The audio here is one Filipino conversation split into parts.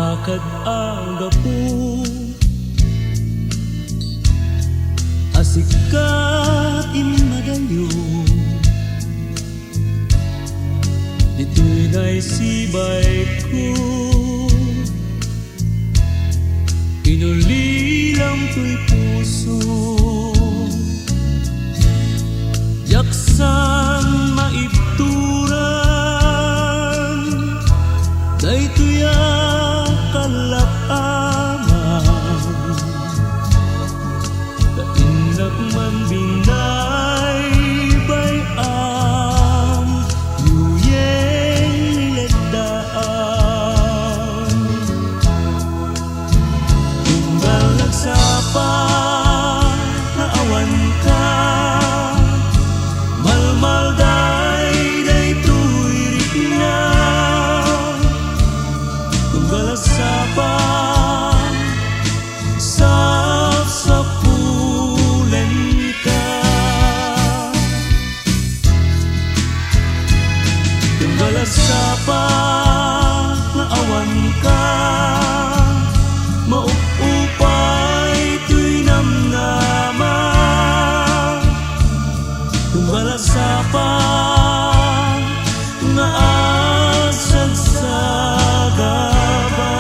Akad ang gapu asikat imadayo dito'y naisibay ko inulilang to'y puso yaksang maibturan dayto'y kalakaman kainag man binay bayam yuyeng nilegdaan tunggal nagsapa na awan ka malmal dayto'y rikna tunggal nagsapa sapulen ka tunggal nagsapa na awan ka maupupay to'y namnama tunggal nagsapa na asag sa gaba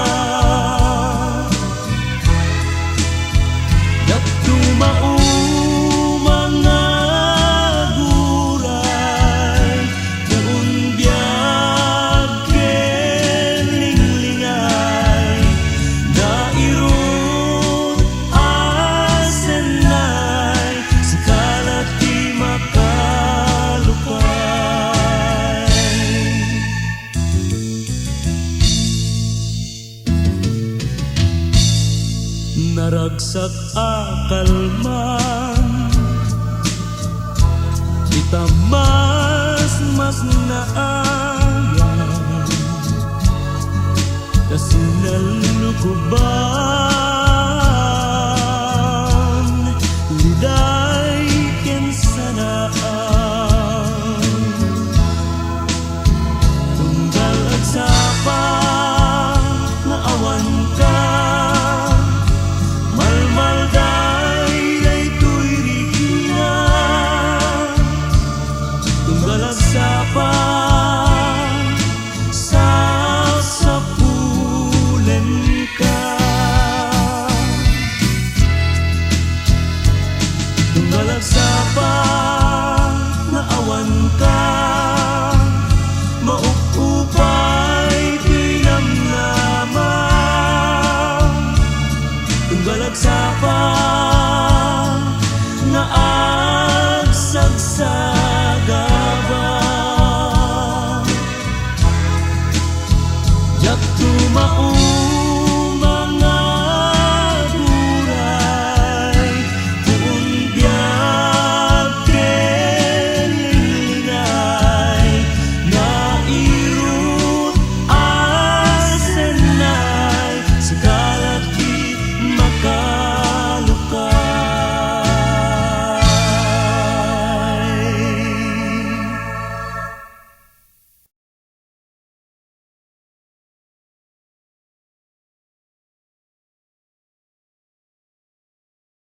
tumaumang nga guray buong biyag kelinglingay dairut asenay sikalat di makalupay naragsak akalman kita mas naayan kasi nalukuban